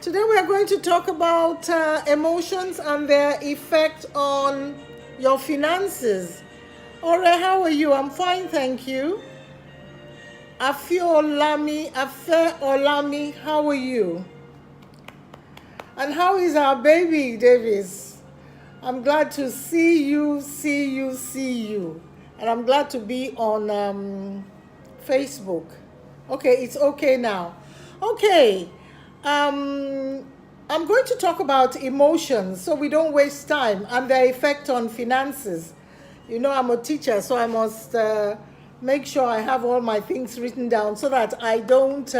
Today we are going to talk about emotions and their effect on your finances. Ore, how are you? I'm fine, thank you. Afe Olami, how are you? And how is our baby, Davis? I'm glad to see you. And I'm glad to be on Facebook. Okay, it's okay now. Okay, I'm going to talk about emotions so we don't waste time and their effect on finances. You know, I'm a teacher, so I must make sure I have all my things written down so that I don't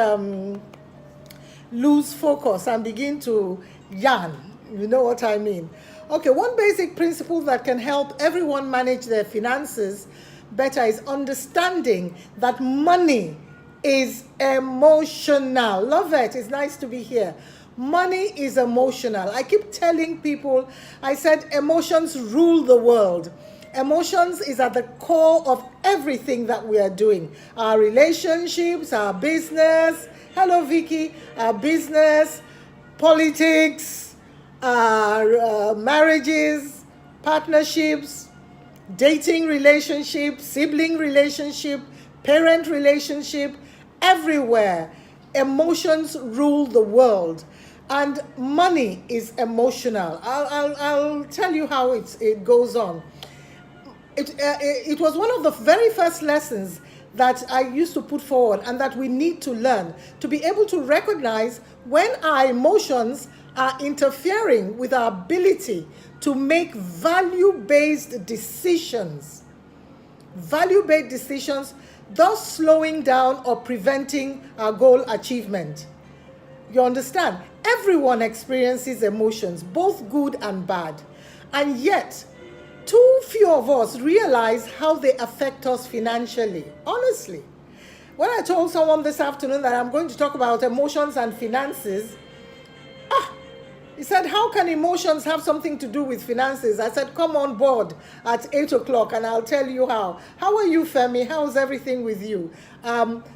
lose focus and begin to yarn. You know what I mean? Okay, one basic principle that can help everyone manage their finances better is understanding that money is emotional. Love it. It's nice to be here. Money is emotional. I keep telling people, I said emotions rule the world. Emotions is at the core of everything that we are doing. Our relationships, our business. Hello, Vicky. Our business, politics, our marriages, partnerships, dating relationship, sibling relationship, parent relationship, everywhere. Emotions rule the world. And money is emotional. I'll tell you how it goes on. It was one of the very first lessons that I used to put forward and that we need to learn to be able to recognize when our emotions are interfering with our ability to make value-based decisions. Value-based decisions, thus slowing down or preventing our goal achievement. You understand? Everyone experiences emotions, both good and bad. And yet, too few of us realize how they affect us financially. Honestly, when I told someone this afternoon that I'm going to talk about emotions and finances, he said, how can emotions have something to do with finances? I said, come on board at 8 o'clock and I'll tell you how. How are you, Femi? How's everything with you?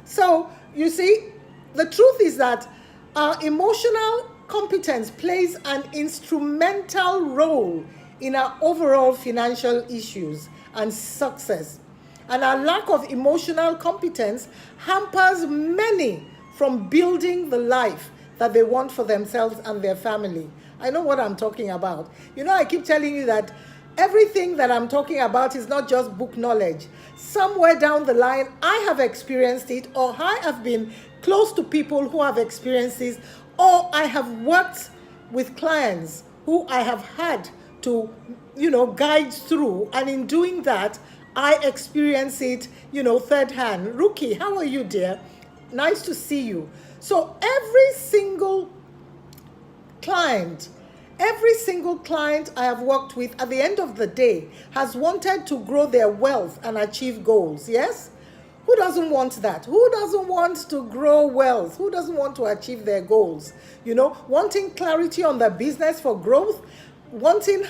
So, you see, the truth is that our emotional competence plays an instrumental role in our overall financial issues and success. And our lack of emotional competence hampers many from building the life that they want for themselves and their family. I know what I'm talking about. You know, I keep telling you that everything that I'm talking about is not just book knowledge. Somewhere down the line, I have experienced it, or I have been close to people who have experienced this, or I have worked with clients who I have had to, guide through. And in doing that, I experience it, third hand. Rookie, how are you, dear? Nice to see you. So client, every single client I have worked with at the end of the day has wanted to grow their wealth and achieve goals. Yes? Who doesn't want that? Who doesn't want to grow wealth? Who doesn't want to achieve their goals? Wanting clarity on their business for growth, wanting,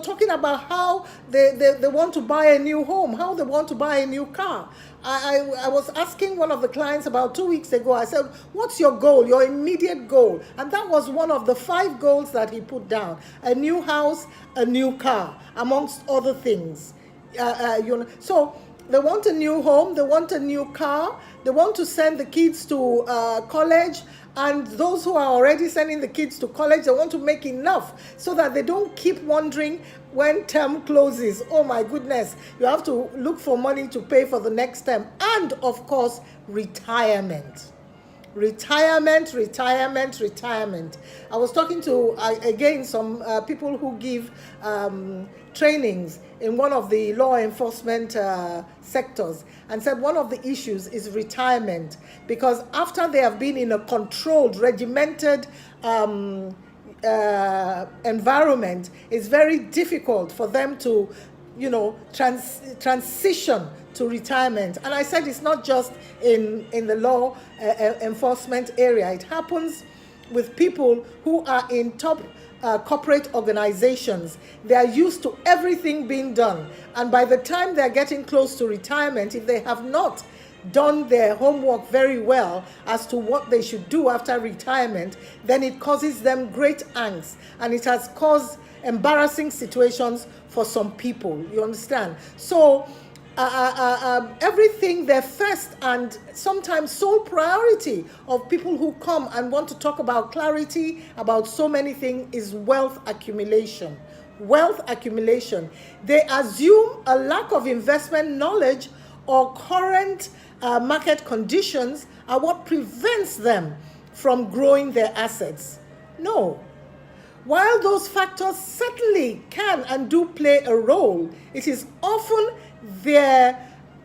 talking about how they want to buy a new home, how they want to buy a new car. I was asking one of the clients about 2 weeks ago, I said, what's your goal, your immediate goal? And that was one of the 5 goals that he put down: a new house, a new car, amongst other things. So they want a new home, they want a new car, they want to send the kids to college, and those who are already sending the kids to college, they want to make enough so that they don't keep wondering when term closes. Oh my goodness, you have to look for money to pay for the next term. And of course, retirement. Retirement. I was talking to, again, some people who give trainings in one of the law enforcement sectors, and said one of the issues is retirement, because after they have been in a controlled, regimented environment, it's very difficult for them to transition to retirement. And I said it's not just in the law enforcement area. It happens with people who are in top corporate organizations. They are used to everything being done, and by the time they're getting close to retirement, if they have not done their homework very well as to what they should do after retirement, then it causes them great angst, and it has caused embarrassing situations for some people. You understand? So everything, their first and sometimes sole priority of people who come and want to talk about clarity about so many things is wealth accumulation. Wealth accumulation. They assume a lack of investment knowledge or current market conditions are what prevents them from growing their assets. No. While those factors certainly can and do play a role, it is often their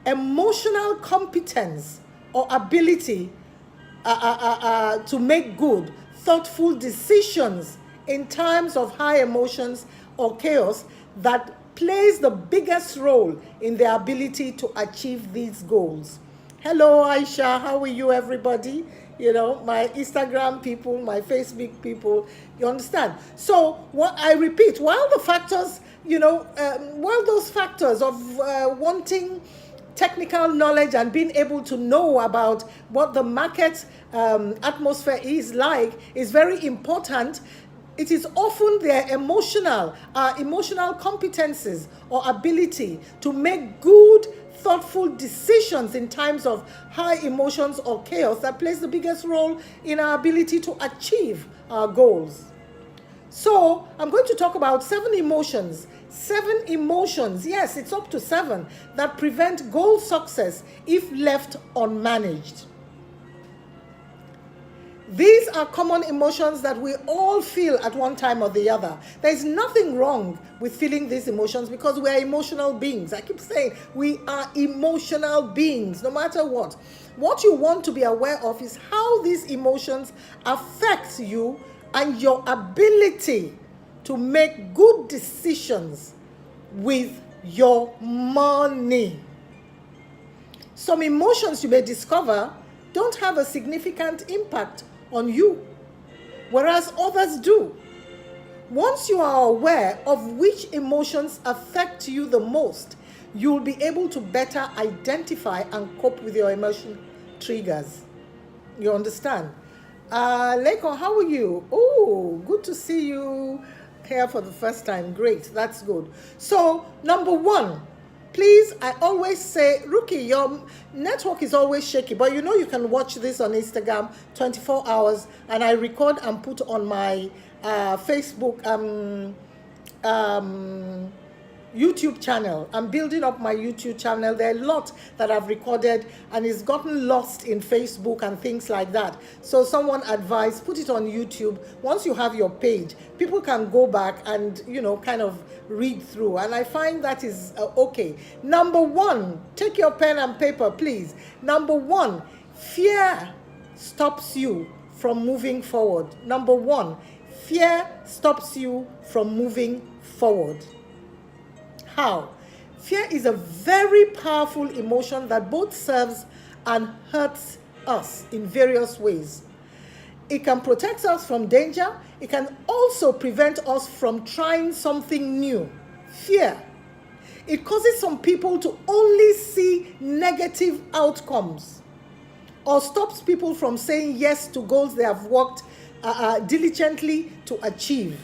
emotional competence or ability to make good, thoughtful decisions in times of high emotions or chaos that plays the biggest role in their ability to achieve these goals. Hello, Aisha. How are you, everybody? You know, my Instagram people, my Facebook people, you understand? So, what I repeat, while the factors, while those factors of wanting technical knowledge and being able to know about what the market atmosphere is like is very important, it is often their emotional competences or ability to make good, thoughtful decisions in times of high emotions or chaos that plays the biggest role in our ability to achieve our goals. So I'm going to talk about 7 emotions. 7 emotions, yes, it's up to 7, that prevent goal success if left unmanaged. These are common emotions that we all feel at one time or the other. There's nothing wrong with feeling these emotions because we are emotional beings. I keep saying we are emotional beings, no matter what. What you want to be aware of is how these emotions affect you and your ability to make good decisions with your money. Some emotions you may discover don't have a significant impact on you, whereas others do. Once you are aware of which emotions affect you the most, you'll be able to better identify and cope with your emotion triggers. You understand? Leko, how are you? Oh, good to see you here for the first time. Great, that's good. So, number 1, please, I always say, Rookie, your network is always shaky, but you know you can watch this on Instagram 24 hours, and I record and put on my Facebook YouTube channel. I'm building up my YouTube channel. There are a lot that I've recorded and it's gotten lost in Facebook and things like that. So someone advised, put it on YouTube. Once you have your page, people can go back and, kind of read through. And I find that is okay. Number 1, take your pen and paper, please. Number 1, fear stops you from moving forward. Number 1, fear stops you from moving forward. How? Fear is a very powerful emotion that both serves and hurts us in various ways. It can protect us from danger. It can also prevent us from trying something new. Fear. It causes some people to only see negative outcomes or stops people from saying yes to goals they have worked diligently to achieve.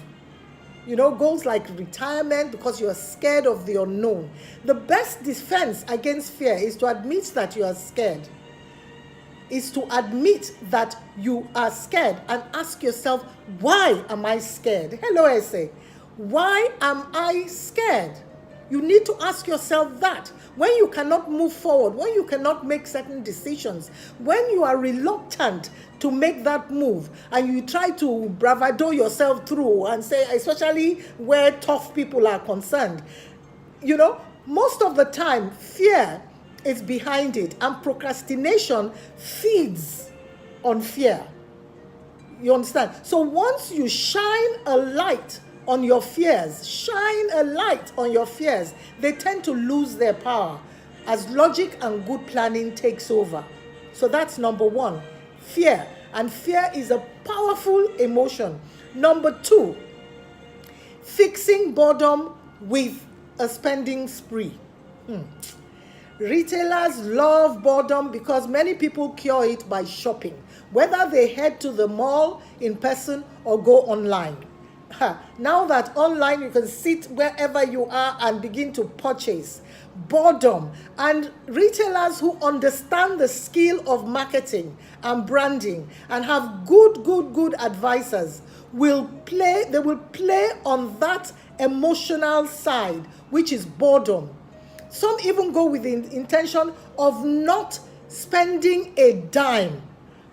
Goals like retirement, because you are scared of the unknown. The best defense against fear is to admit that you are scared. Is to admit that you are scared and ask yourself, why am I scared? Hello, Essay. Why am I scared? You need to ask yourself that. When you cannot move forward, when you cannot make certain decisions, when you are reluctant to make that move and you try to bravado yourself through and say, especially where tough people are concerned, most of the time fear is behind it, and procrastination feeds on fear. You understand? So once you shine a light on your fears, they tend to lose their power as logic and good planning takes over. So that's number 1, fear. And fear is a powerful emotion. Number 2, fixing boredom with a spending spree. Retailers love boredom because many people cure it by shopping, whether they head to the mall in person or go online. Now that online you can sit wherever you are and begin to purchase. Boredom. And retailers who understand the skill of marketing and branding and have good advisors will play on that emotional side, which is boredom. Some even go with the intention of not spending a dime.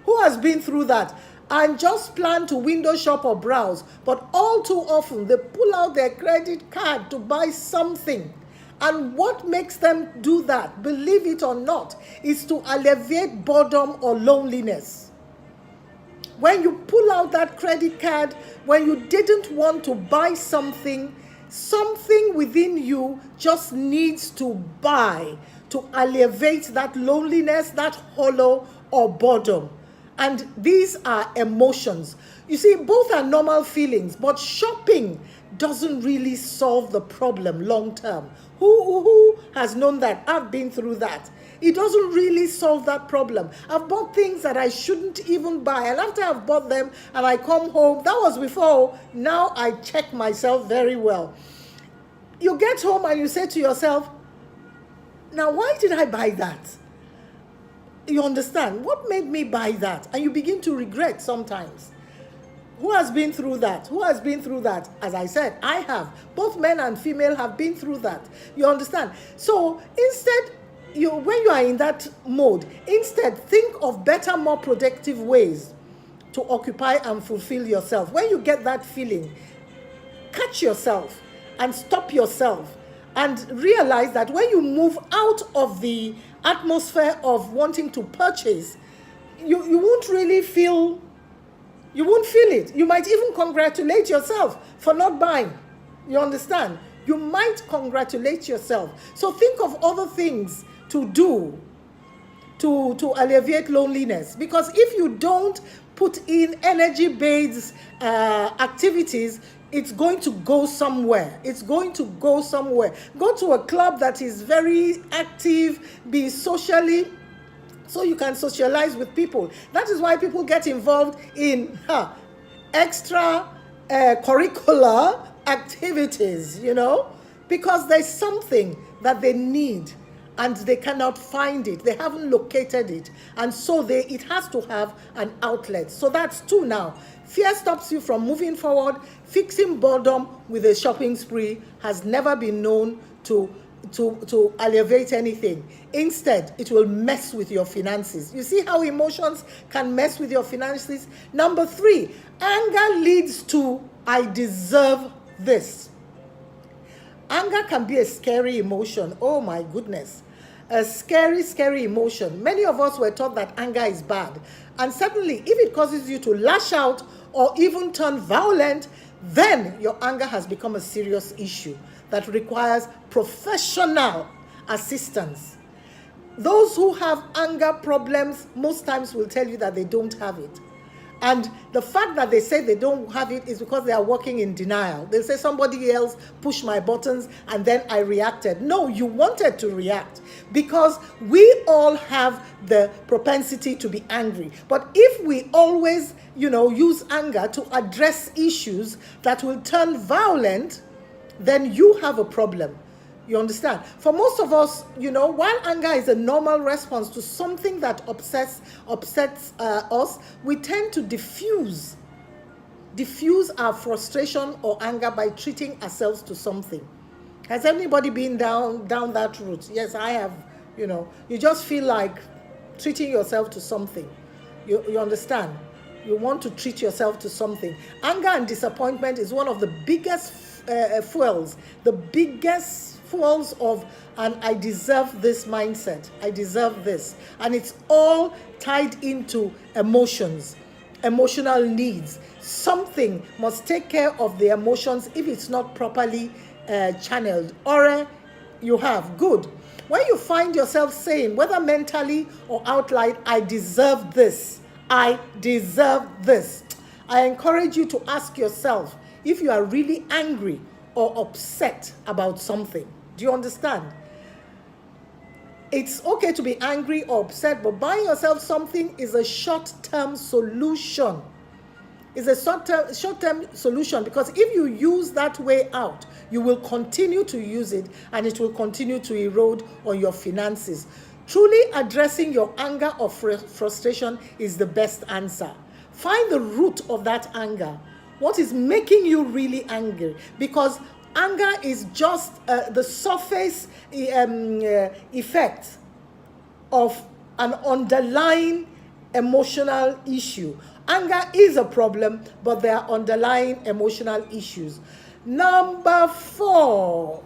Who has been through that? And just plan to window shop or browse, but all too often they pull out their credit card to buy something. And what makes them do that, believe it or not, is to alleviate boredom or loneliness. When you pull out that credit card, when you didn't want to buy something, something within you just needs to buy to alleviate that loneliness, that hollow or boredom. And these are emotions. You see, both are normal feelings, but shopping doesn't really solve the problem long term. Who has known that? I've been through that. It doesn't really solve that problem. I've bought things that I shouldn't even buy. And after I've bought them and I come home, that was before, now I check myself very well. You get home and you say to yourself, now why did I buy that? You understand? What made me buy that? And you begin to regret sometimes. Who has been through that? Who has been through that? As I said, I have. Both men and female have been through that. You understand? So instead, when you are in that mode, instead think of better, more productive ways to occupy and fulfill yourself. When you get that feeling, catch yourself and stop yourself and realize that when you move out of the atmosphere of wanting to purchase, you won't really feel, you won't feel it. You might even congratulate yourself for not buying. You understand? You might congratulate yourself. So think of other things to do to alleviate loneliness. Because if you don't put in energy-based activities, it's going to go somewhere. It's going to go somewhere. Go to a club that is very active, be socially, so you can socialize with people. That is why people get involved in extra curricular activities, because there's something that they need and they cannot find it. They haven't located it. And so it has to have an outlet. So that's two now. Fear stops you from moving forward. Fixing boredom with a shopping spree has never been known to alleviate anything. Instead, it will mess with your finances. You see how emotions can mess with your finances? Number 3, anger leads to I deserve this. Anger can be a scary emotion. Oh my goodness. A scary emotion. Many of us were taught that anger is bad. And certainly, if it causes you to lash out or even turn violent, then your anger has become a serious issue that requires professional assistance. Those who have anger problems most times will tell you that they don't have it. And the fact that they say they don't have it is because they are working in denial. They say somebody else pushed my buttons and then I reacted. No, you wanted to react because we all have the propensity to be angry. But if we always, use anger to address issues that will turn violent, then you have a problem. You understand? For most of us, while anger is a normal response to something that upsets us, we tend to diffuse our frustration or anger by treating ourselves to something. Has anybody been down that route? Yes, I have. You just feel like treating yourself to something. You understand? You want to treat yourself to something. Anger and disappointment is one of the biggest fuels of an I deserve this mindset. I deserve this. And it's all tied into emotions, emotional needs. Something must take care of the emotions if it's not properly channeled. Or you have. Good. When you find yourself saying, whether mentally or out loud, I deserve this. I deserve this. I encourage you to ask yourself if you are really angry or upset about something. Do you understand? It's okay to be angry or upset, but buying yourself something is a short-term solution. It's a short-term solution, because if you use that way out, you will continue to use it and it will continue to erode on your finances. Truly addressing your anger or frustration is the best answer. Find the root of that anger. What is making you really angry? Because anger is just the surface effect of an underlying emotional issue. Anger is a problem, but there are underlying emotional issues. Number 4,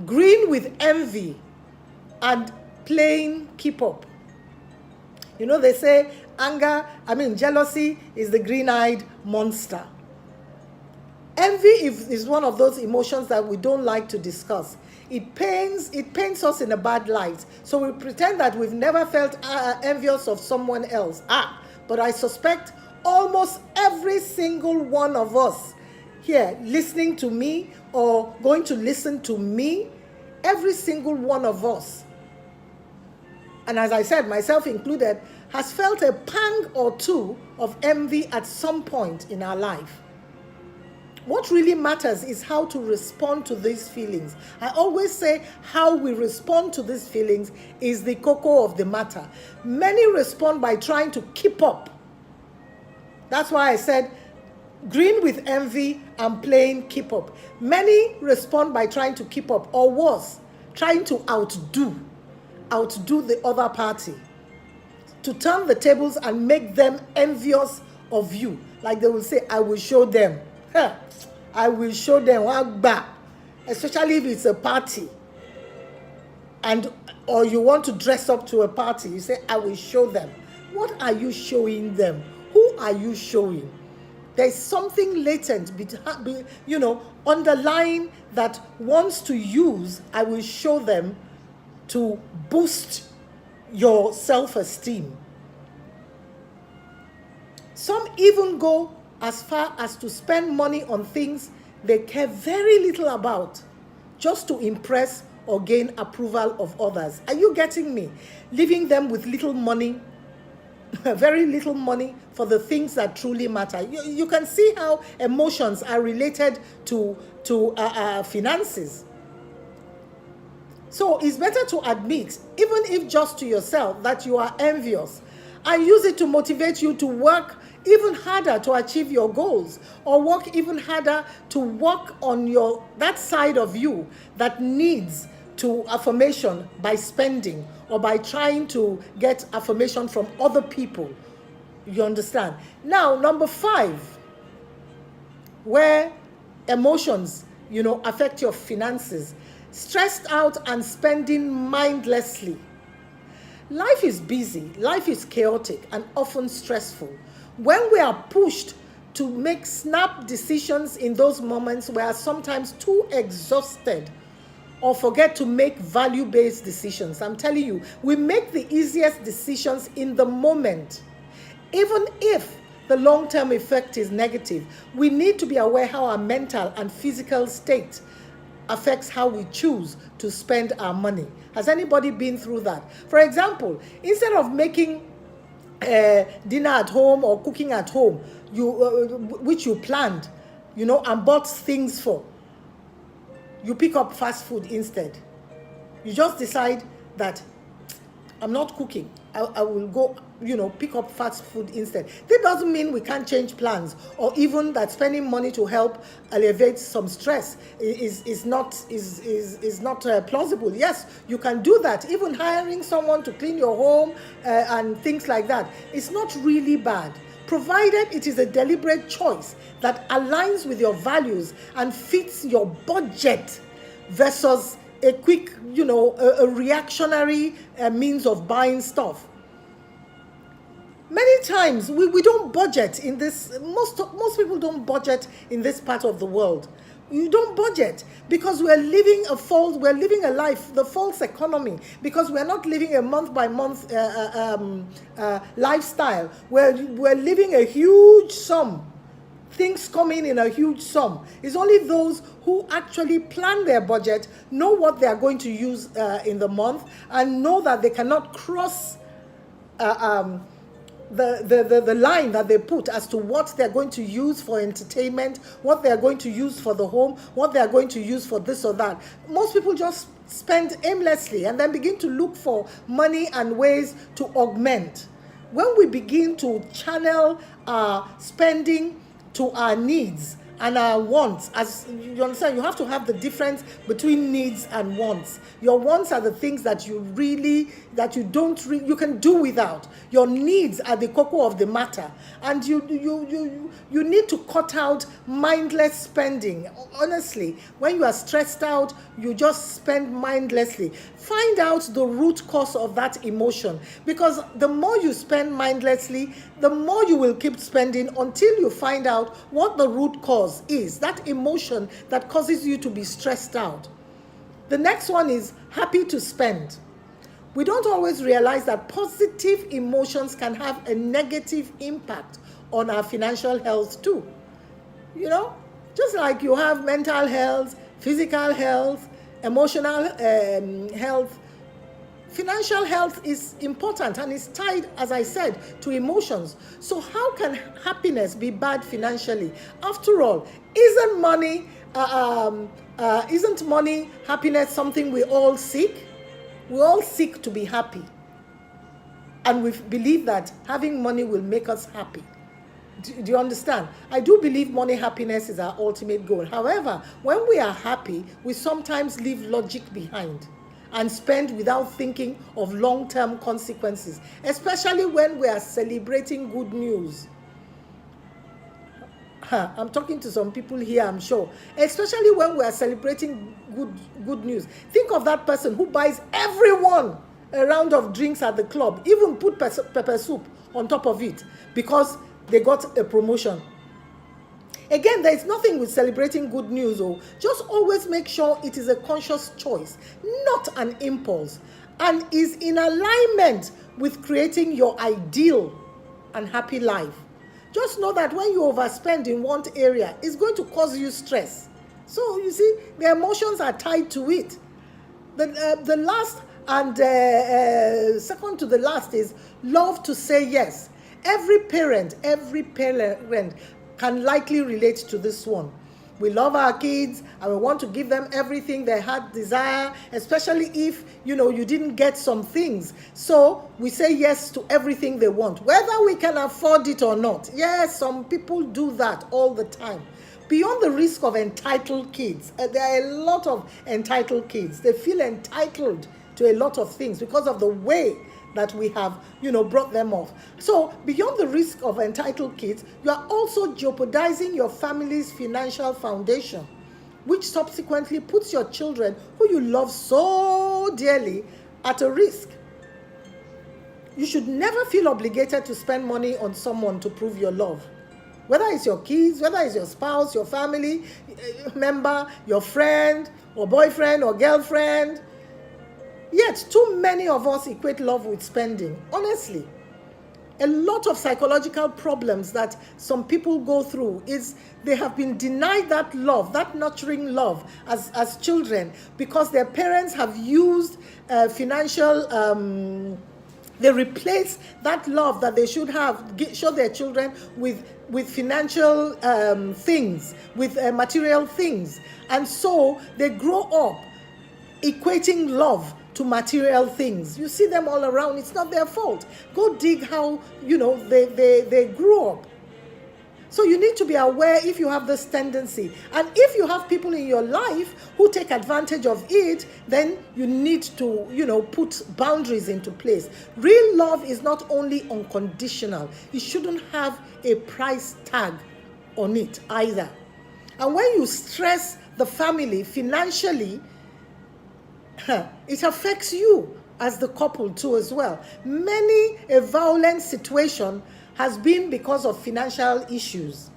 green with envy and playing keep up. You know, they say jealousy is the green-eyed monster. Envy is one of those emotions that we don't like to discuss. It paints us in a bad light. So we pretend that we've never felt envious of someone else. But I suspect almost every single one of us here listening to me or going to listen to me, every single one of us, and as I said, myself included, has felt a pang or two of envy at some point in our life. What really matters is how to respond to these feelings. I always say how we respond to these feelings is the cocoa of the matter. Many respond by trying to keep up. That's why I said green with envy and playing keep up. Many respond by trying to keep up, or worse, trying to outdo the other party, to turn the tables and make them envious of you. Like they will say, I will show them. I will show them what back, especially if it's a party, or you want to dress up to a party. You say, I will show them. What are you showing them? Who are you showing? There's something latent, underlying that wants to use, I will show them, to boost your self-esteem. Some even go as far as to spend money on things they care very little about, just to impress or gain approval of others. Are you getting me? Leaving them with little money, very little money for the things that truly matter. You can see how emotions are related to finances. So it's better to admit, even if just to yourself, that you are envious, and use it to motivate you to work even harder to achieve your goals, or work even harder to work on that side of you that needs to affirmation by spending or by trying to get affirmation from other people. You understand? Now, number 5, where emotions, affect your finances. Stressed out and spending mindlessly. Life is busy, life is chaotic and often stressful. When we are pushed to make snap decisions in those moments, we are sometimes too exhausted or forget to make value-based decisions. I'm telling you, we make the easiest decisions in the moment. Even if the long-term effect is negative, we need to be aware how our mental and physical state affects how we choose to spend our money. Has anybody been through that? For example, instead of making dinner at home or cooking at home, which you planned, and bought things for, you pick up fast food instead. You just decide that I'm not cooking. I will go, pick up fast food instead. That doesn't mean we can't change plans, or even that spending money to help alleviate some stress is not plausible. Yes, you can do that. Even hiring someone to clean your home and things like that, it's not really bad, provided it is a deliberate choice that aligns with your values and fits your budget, versus a quick, a reactionary means of buying stuff. Many times we don't budget in this. Most people don't budget in this part of the world. You don't budget because we're living a life, the false economy, because we're not living a month by month lifestyle. We're living a huge sum things come in a huge sum. It's only those who actually plan their budget, know what they are going to use in the month, and know that they cannot cross the line that they put as to what they're going to use for entertainment, what they're going to use for the home, what they're going to use for this or that. Most people just spend aimlessly and then begin to look for money and ways to augment. When we begin to channel our spending to our needs and our wants, as you understand, you have to have the difference between needs and wants. Your wants are the things that you can do without. Your needs are the cocoa of the matter, and you need to cut out mindless spending. Honestly, when you are stressed out, you just spend mindlessly. Find out the root cause of that emotion, because the more you spend mindlessly, the more you will keep spending until you find out what the root cause is, that emotion that causes you to be stressed out. The next one is happy to spend. We don't always realize that positive emotions can have a negative impact on our financial health too. You know, just like you have mental health, physical health, emotional health, financial health is important and is tied, as I said, to emotions. So how can happiness be bad financially? After all, isn't money happiness something we all seek? We all seek to be happy, and we believe that having money will make us happy. Do you understand? I do believe money happiness is our ultimate goal. However, when we are happy, we sometimes leave logic behind and spend without thinking of long-term consequences, especially when we are celebrating good news. I'm talking to some people here, I'm sure. Especially when we are celebrating good news. Think of that person who buys everyone a round of drinks at the club, even put pepper soup on top of it because they got a promotion. Again, there is nothing with celebrating good news. Just always make sure it is a conscious choice, not an impulse, and is in alignment with creating your ideal and happy life. Just know that when you overspend in one area, it's going to cause you stress. So you see, the emotions are tied to it. The last and second to the last is love to say yes. Every parent can likely relate to this one. We love our kids and we want to give them everything they had desire, especially if, you didn't get some things. So we say yes to everything they want, whether we can afford it or not. Yes, some people do that all the time. Beyond the risk of entitled kids, there are a lot of entitled kids. They feel entitled to a lot of things because of the way that we have, brought them off. So beyond the risk of entitled kids, you are also jeopardizing your family's financial foundation, which subsequently puts your children, who you love so dearly, at a risk. You should never feel obligated to spend money on someone to prove your love. Whether it's your kids, whether it's your spouse, your family member, your friend, or boyfriend, or girlfriend. Yet, too many of us equate love with spending. Honestly, a lot of psychological problems that some people go through is they have been denied that love, that nurturing love as children, because their parents have used financial, they replace that love that they should have, show their children with financial things, with material things. And so they grow up equating love to material things. You see them all around. It's not their fault. Go dig how, they grew up. So you need to be aware if you have this tendency. And if you have people in your life who take advantage of it, then you need to, put boundaries into place. Real love is not only unconditional. It shouldn't have a price tag on it either. And when you stress the family financially, it affects you as the couple too as well. Many a violent situation has been because of financial issues.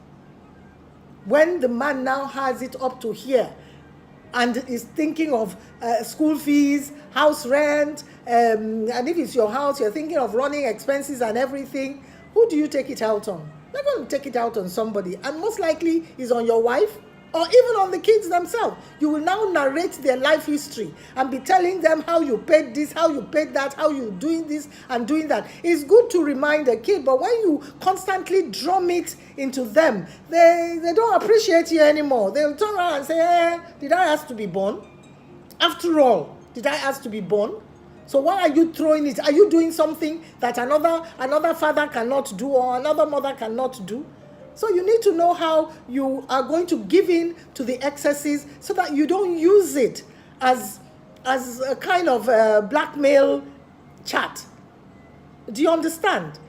When the man now has it up to here and is thinking of school fees, house rent, and if it's your house, you're thinking of running expenses and everything, who do you take it out on? You're going to take it out on somebody, and most likely is on your wife or even on the kids themselves. You will now narrate their life history and be telling them how you paid this, how you paid that, how you doing this and doing that. It's good to remind a kid, but when you constantly drum it into them, they don't appreciate you anymore. They'll turn around and say, did I ask to be born? After all, did I ask to be born? So why are you throwing it? Are you doing something that another father cannot do or another mother cannot do? So you need to know how you are going to give in to the excesses so that you don't use it as a kind of blackmail chat. Do you understand?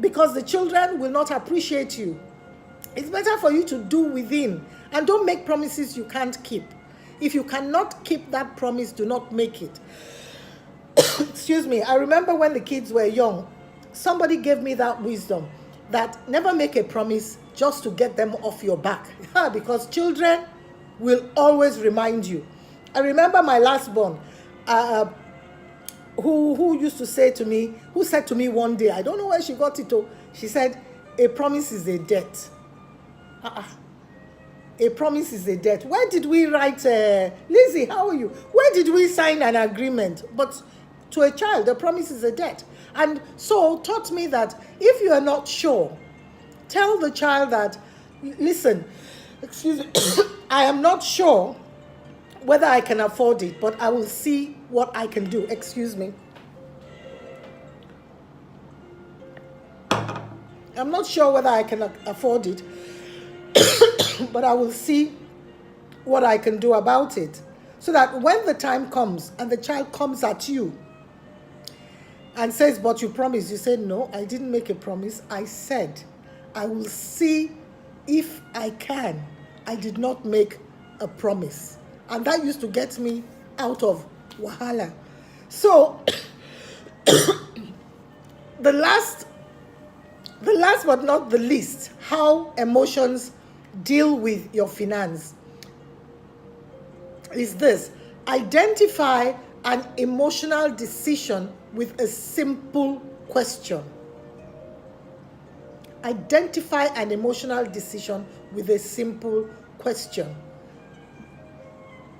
Because the children will not appreciate you. It's better for you to do within, and don't make promises you can't keep. If you cannot keep that promise, do not make it. Excuse me. I remember when the kids were young, somebody gave me that wisdom that never make a promise just to get them off your back. Because children will always remind you. I remember my last born, who used to say to me, who said to me one day, I don't know where she got it to, she said, a promise is a debt. A promise is a debt. Where did we write, Lizzie, how are you? Where did we sign an agreement? But to a child, a promise is a debt. And so taught me that if you are not sure, tell the child that, listen, excuse me, I am not sure whether I can afford it, but I will see what I can do. Excuse me. I'm not sure whether I can afford it, but I will see what I can do about it. So that when the time comes and the child comes at you and says, but you promised, you say, no, I didn't make a promise. I said, I will see if I can. I did not make a promise. And that used to get me out of wahala. So, the last but not the least, how emotions deal with your finance is this. Identify an emotional decision with a simple question. Identify an emotional decision with a simple question.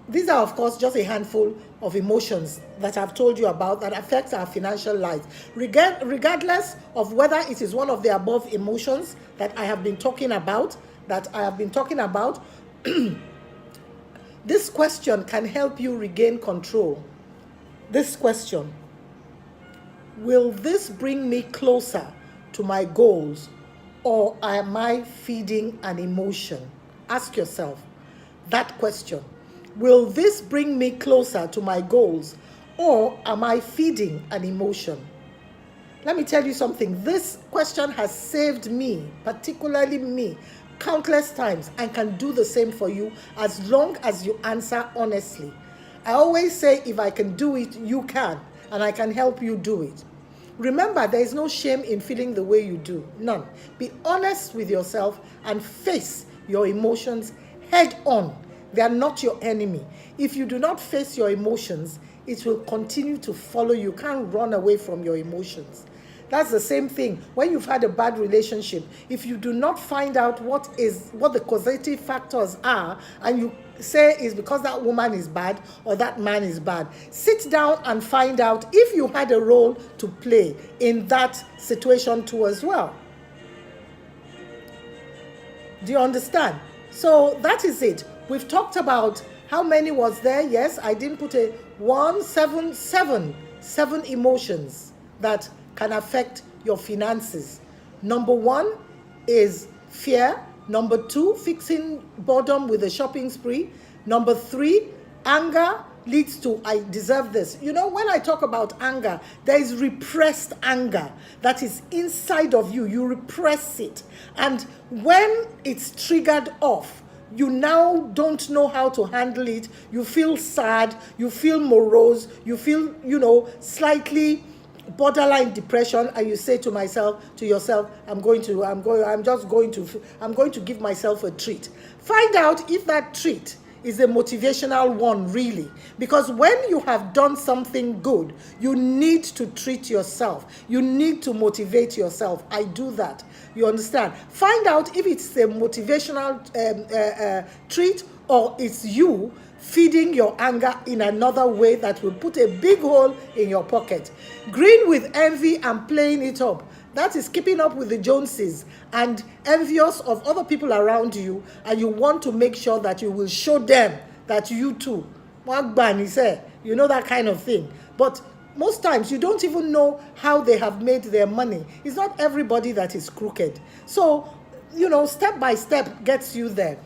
These are, of course, just a handful of emotions that I've told you about that affect our financial lives. Regardless of whether it is one of the above emotions that I have been talking about, this question can help you regain control. This question: will this bring me closer to my goals, or am I feeding an emotion? Ask yourself that question. Will this bring me closer to my goals, or am I feeding an emotion? Let me tell you something. This question has saved me, particularly me, countless times, and can do the same for you as long as you answer honestly. I always say, if I can do it, you can, and I can help you do it. Remember, there is no shame in feeling the way you do. None. Be honest with yourself and face your emotions head on. They are not your enemy. If you do not face your emotions, it will continue to follow you. You can't run away from your emotions. That's the same thing when you've had a bad relationship. If you do not find out what the causative factors are, and you say it's because that woman is bad or that man is bad, sit down and find out if you had a role to play in that situation too as well. Do you understand? So that is it. We've talked about how many was there. Yes, I didn't put a 7 emotions that can affect your finances. Number 1 is fear. Number 2, fixing boredom with a shopping spree. Number 3, anger leads to I deserve this. You know, when I talk about anger, there is repressed anger that is inside of you. You repress it. And when it's triggered off, you now don't know how to handle it. You feel sad. You feel morose. You feel, slightly borderline depression, and you say to yourself, I'm going to give myself a treat. Find out if that treat is a motivational one, really. Because when you have done something good, you need to treat yourself. You need to motivate yourself. I do that. You understand? Find out if it's a motivational treat or it's you feeding your anger in another way that will put a big hole in your pocket. Green with envy and playing it up. That is keeping up with the Joneses and envious of other people around you, and you want to make sure that you will show them that you too. You know, that kind of thing. But most times you don't even know how they have made their money. It's not everybody that is crooked. So, you know, step by step gets you there.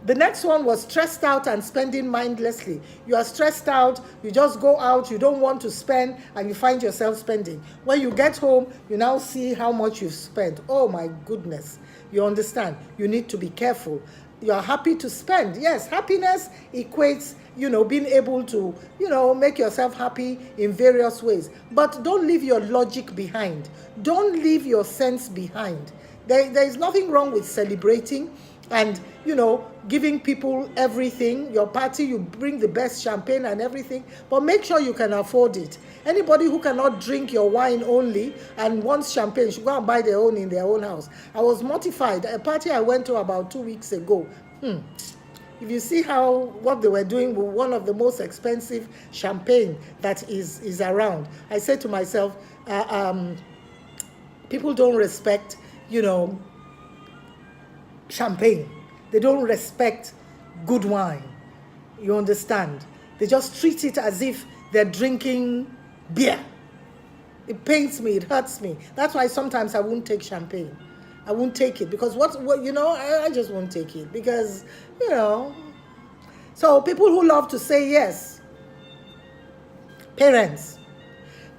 The next one was stressed out and spending mindlessly. You are stressed out, you just go out, you don't want to spend, and you find yourself spending. When you get home, you now see how much you've spent. Oh my goodness. You understand? You need to be careful. You are happy to spend. Yes, happiness equates, you know, being able to, you know, make yourself happy in various ways. But don't leave your logic behind. Don't leave your sense behind. There is nothing wrong with celebrating and, you know, giving people everything. Your party, you bring the best champagne and everything, but make sure you can afford it. Anybody who cannot drink your wine only and wants champagne should go and buy their own in their own house. I was mortified. A party I went to about 2 weeks ago. If you see what they were doing with one of the most expensive champagne that is around, I said to myself, people don't respect, you know, champagne. They don't respect good wine. You understand? They just treat it as if they're drinking beer. It pains me, it hurts me. That's why sometimes I won't take champagne. I won't take it because what you know, I just won't take it because, you know. So people who love to say yes, parents,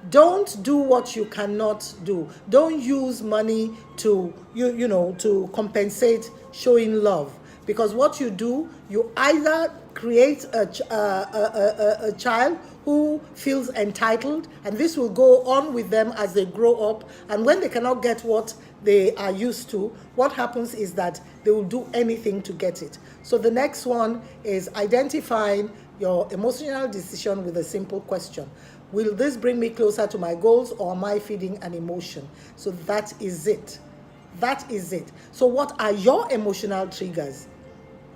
don't do what you cannot do. Don't use money to to compensate showing love, because what you do, you either create a child who feels entitled, and this will go on with them as they grow up, and when they cannot get what they are used to, what happens is that they will do anything to get it. So the next one is identifying your emotional decision with a simple question. Will this bring me closer to my goals, or am I feeding an emotion? So that is it. That is it. So what are your emotional triggers?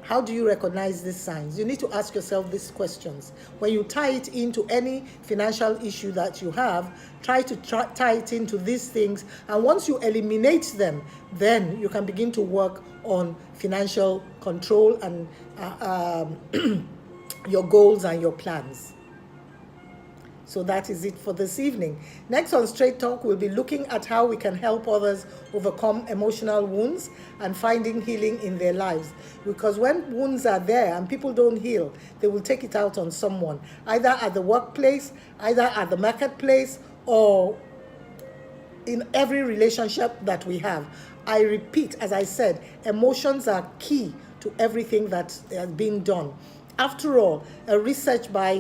How do you recognize these signs? You need to ask yourself these questions. When you tie it into any financial issue that you have, try to tie it into these things. And once you eliminate them, then you can begin to work on financial control and your goals and your plans. So that is it for this evening. Next on Straight Talk, we'll be looking at how we can help others overcome emotional wounds and finding healing in their lives. Because when wounds are there and people don't heal, they will take it out on someone, either at the workplace, either at the marketplace, or in every relationship that we have. I repeat, as I said, emotions are key to everything that has been done. After all, a research by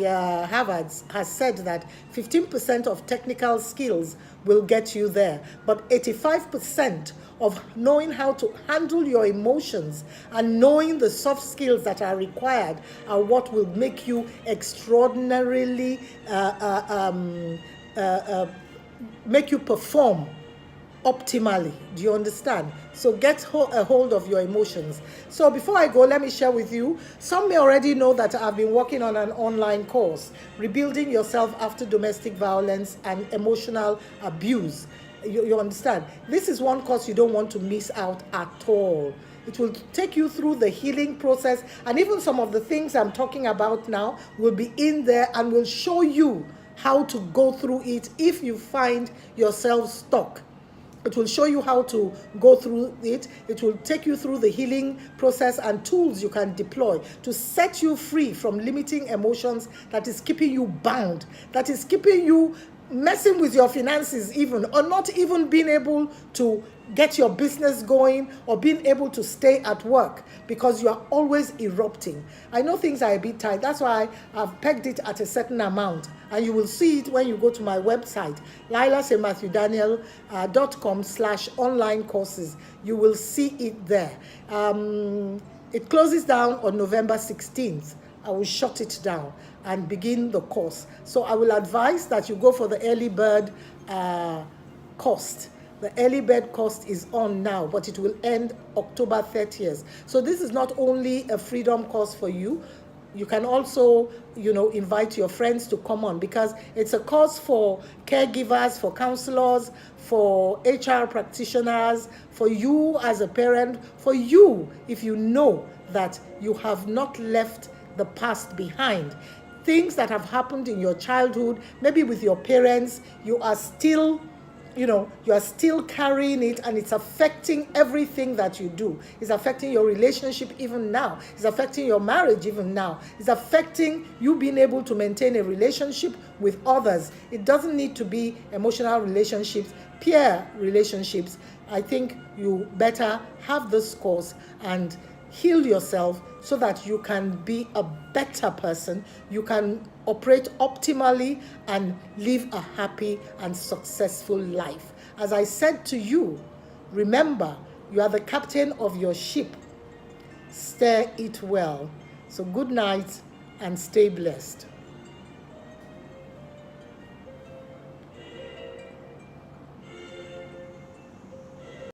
Harvard has said that 15% of technical skills will get you there, but 85% of knowing how to handle your emotions and knowing the soft skills that are required are what will make you extraordinarily, make you perform optimally. Do you understand? So get a hold of your emotions. So before I go, let me share with you, some may already know that I've been working on an online course, Rebuilding Yourself After Domestic Violence and Emotional Abuse. You understand? This is one course you don't want to miss out at all. It will take you through the healing process, and even some of the things I'm talking about now will be in there and will show you how to go through it if you find yourself stuck. It will show you how to go through it. It will take you through the healing process and tools you can deploy to set you free from limiting emotions that is keeping you bound, that is keeping you messing with your finances even, or not even being able to get your business going or being able to stay at work because you are always erupting. I know things are a bit tight. That's why I've pegged it at a certain amount. And you will see it when you go to my website, lilasamatthewdaniel.com/online courses. You will see it there. It closes down on November 16th. I will shut it down and begin the course. So I will advise that you go for the early bird cost. The early bird cost is on now, but it will end October 30th. So this is not only a freedom course for you. You can also, invite your friends to come on, because it's a course for caregivers, for counselors, for HR practitioners, for you as a parent, for you if you know that you have not left the past behind. Things that have happened in your childhood, maybe with your parents, you are still carrying it, and it's affecting everything that you do. It's affecting your relationship even now. It's affecting your marriage even now. It's affecting you being able to maintain a relationship with others. It doesn't need to be emotional relationships, peer relationships. I think you better have this course and heal yourself so that you can be a better person. You can operate optimally and live a happy and successful life. As I said to you, remember, you are the captain of your ship. Steer it well. So good night and stay blessed.